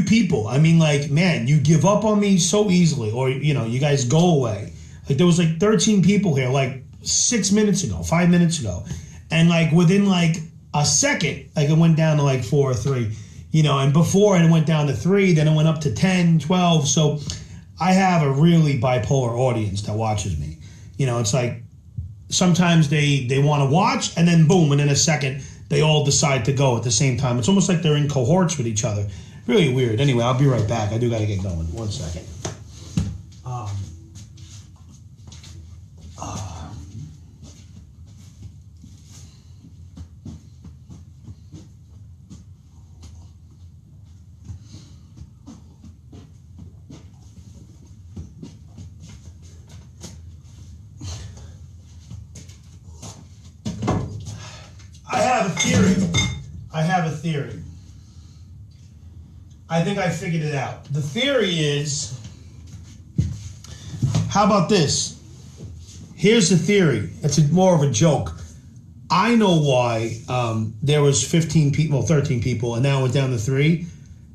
people. I mean, like, man, you give up on me so easily, or, you guys go away. Like, there was like 13 people here, like 5 minutes ago. And like within like a second, like it went down to like 4 or 3, and before it went down to 3, then it went up to 10, 12. So I have a really bipolar audience that watches me. It's like sometimes they want to watch, and then boom, and in a second, they all decide to go at the same time. It's almost like they're in cohorts with each other. Really weird. Anyway, I'll be right back. I do got to get going. 1 second. I have a theory. I think I figured it out. The theory is, how about this? Here's the theory. It's more of a joke. I know why there was 13 people, and now it went down to 3.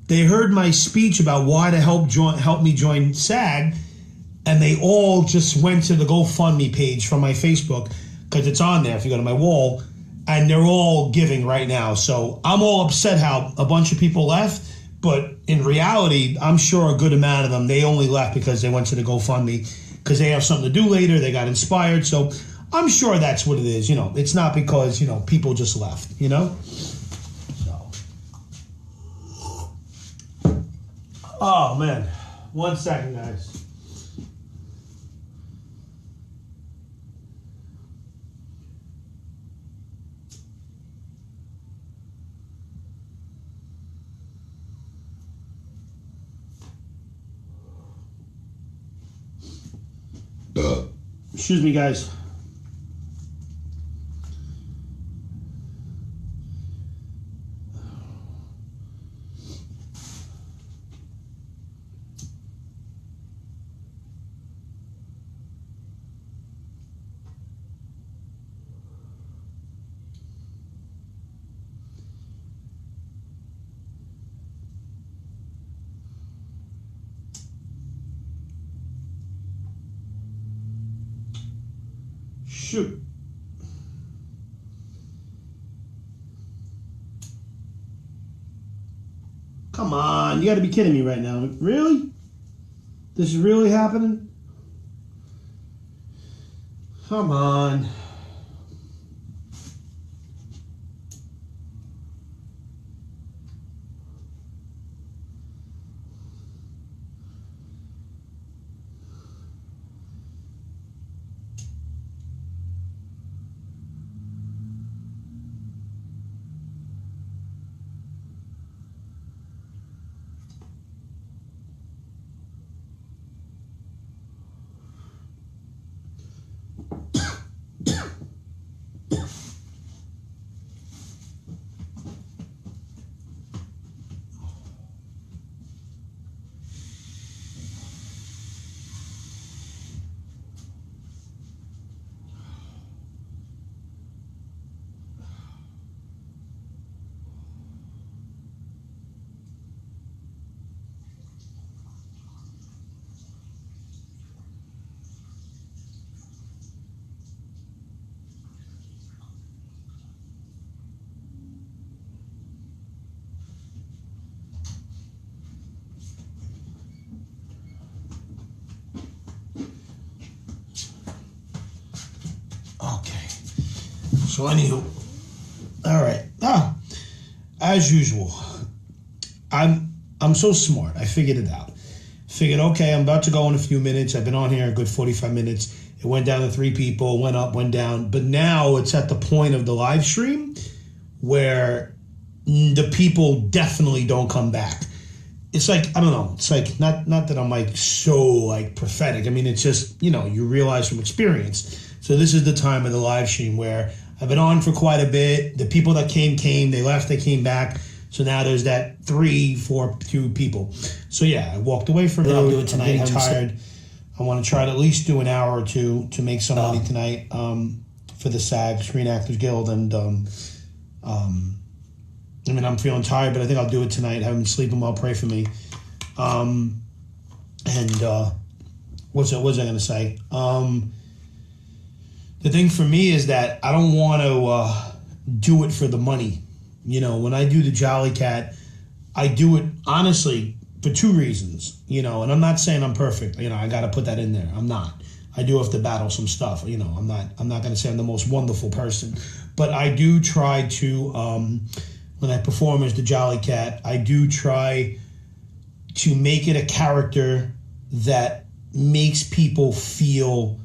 They heard my speech about why to help me join SAG, and they all just went to the GoFundMe page from my Facebook, because it's on there if you go to my wall, and they're all giving right now. So I'm all upset how a bunch of people left, but in reality, I'm sure a good amount of them, they only left because they went to the GoFundMe, because they have something to do later, they got inspired. So I'm sure that's what it is. It's not because, people just left, So. Oh, man. 1 second, guys. Excuse me, guys. Shoot. Come on, you gotta be kidding me right now. Really? This is really happening? Come on. So anywho, all right. As usual, I'm so smart. I figured it out. Figured, okay, I'm about to go in a few minutes. I've been on here a good 45 minutes. It went down to 3 people, went up, went down. But now it's at the point of the live stream where the people definitely don't come back. It's like, I don't know. It's like, not that I'm like so like prophetic. I mean, it's just, you realize from experience. So this is the time of the live stream where I've been on for quite a bit. The people that came, they left, they came back. So now there's that 3, 4, 2 people. So yeah, I walked away from it. I'll do it tonight. I'm getting tired. I want to try to at least do an hour or 2 to make some money tonight for the SAG, Screen Actors Guild, and I mean, I'm feeling tired, but I think I'll do it tonight. I haven't been sleeping well. Pray for me. What's I going to say? The thing for me is that I don't want to do it for the money. You know, when I do the Jolly Cat, I do it honestly for two reasons. You know, and I'm not saying I'm perfect. You know, I got to put that in there. I'm not. I do have to battle some stuff. You know, I'm not going to say I'm the most wonderful person, but I do try to. When I perform as the Jolly Cat, I do try to make it a character that makes people feel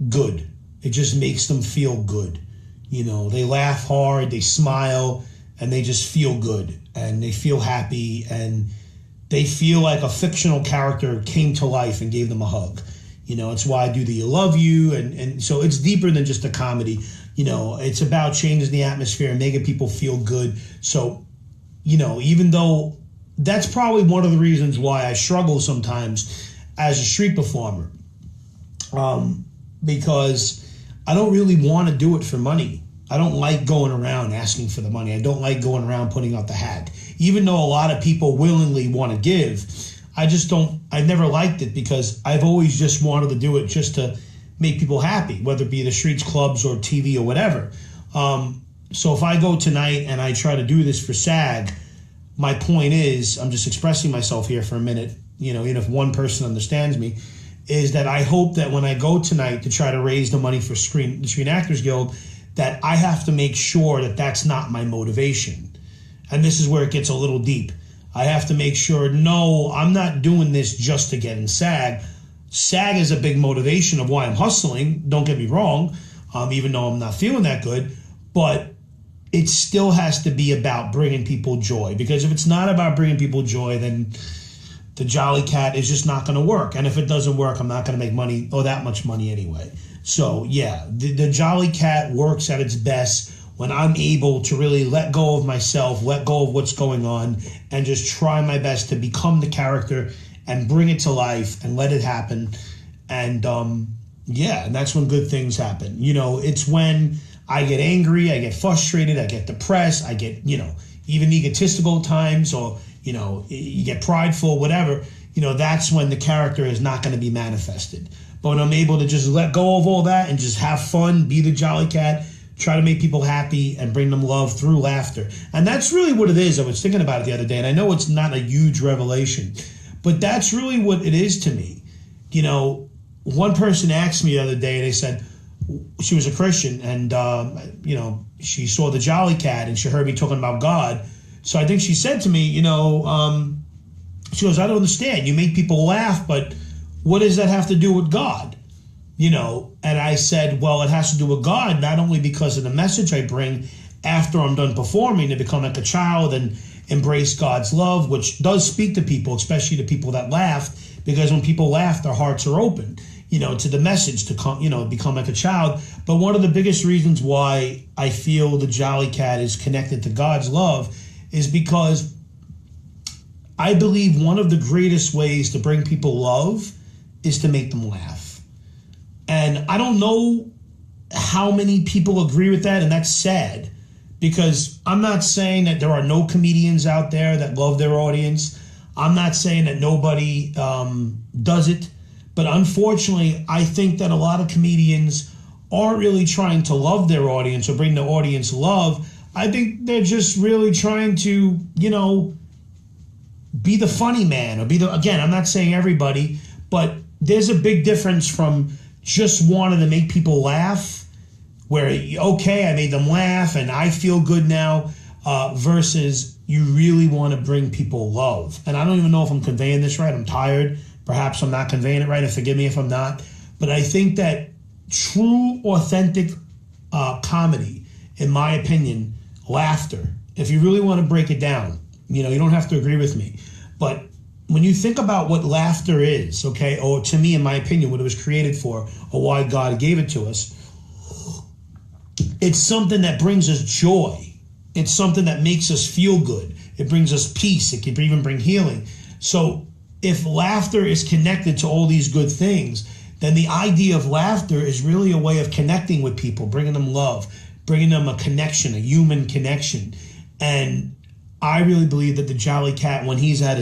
good. It just makes them feel good. You know, they laugh hard, they smile, and they just feel good, and they feel happy, and they feel like a fictional character came to life and gave them a hug. You know, it's why I do the "I love you," and so it's deeper than just a comedy. You know, it's about changing the atmosphere and making people feel good. So, you know, even though that's probably one of the reasons why I struggle sometimes as a street performer, because I don't really want to do it for money. I don't like going around asking for the money. I don't like going around putting out the hat. Even though a lot of people willingly want to give, I've never liked it because I've always just wanted to do it just to make people happy, whether it be the streets, clubs, or TV or whatever. So if I go tonight and I try to do this for SAG, my point is, I'm just expressing myself here for a minute, you know, even if one person understands me, is that I hope that when I go tonight to try to raise the money for the Screen Actors Guild, that I have to make sure that that's not my motivation. And this is where it gets a little deep. I have to make sure, no, I'm not doing this just to get in SAG. SAG is a big motivation of why I'm hustling, don't get me wrong, even though I'm not feeling that good, but it still has to be about bringing people joy, because if it's not about bringing people joy, then the Jolly Cat is just not going to work. And if it doesn't work, I'm not going to make money or that much money anyway. So yeah, the Jolly Cat works at its best when I'm able to really let go of myself, let go of what's going on, and just try my best to become the character and bring it to life and let it happen. And yeah, and that's when good things happen. You know, it's when I get angry, I get frustrated, I get depressed, I get, you know, even egotistical at times, or, you know, you get prideful, whatever, you know, that's when the character is not going to be manifested. But when I'm able to just let go of all that and just have fun, be the Jolly Cat, try to make people happy and bring them love through laughter. And that's really what it is. I was thinking about it the other day, and I know it's not a huge revelation, but that's really what it is to me. You know, one person asked me the other day, they said, she was a Christian, and, you know, she saw the Jolly Cat and she heard me talking about God. So I think she said to me, you know, she goes, I don't understand. You make people laugh, but what does that have to do with God? You know, and I said, well, it has to do with God, not only because of the message I bring after I'm done performing, to become like a child and embrace God's love, which does speak to people, especially the people that laughed, because when people laugh, their hearts are open, you know, to the message to come, you know, become like a child. But one of the biggest reasons why I feel the Jolly Cat is connected to God's love is because I believe one of the greatest ways to bring people love is to make them laugh. And I don't know how many people agree with that, and that's sad, because I'm not saying that there are no comedians out there that love their audience. I'm not saying that nobody does it, but unfortunately, I think that a lot of comedians aren't really trying to love their audience or bring the audience love. I think they're just really trying to, you know, be the funny man, or be the, again, I'm not saying everybody, but there's a big difference from just wanting to make people laugh, where, okay, I made them laugh and I feel good now, versus you really want to bring people love. And I don't even know if I'm conveying this right. I'm tired. Perhaps I'm not conveying it right, and forgive me if I'm not. But I think that true, authentic comedy, in my opinion, laughter, if you really want to break it down, you know, you don't have to agree with me, but when you think about what laughter is, okay, or to me, in my opinion, what it was created for, or why God gave it to us, it's something that brings us joy. It's something that makes us feel good. It brings us peace. It can even bring healing. So if laughter is connected to all these good things, then the idea of laughter is really a way of connecting with people, bringing them love, bringing them a connection, a human connection. And I really believe that the Jolly Cat, when he's at his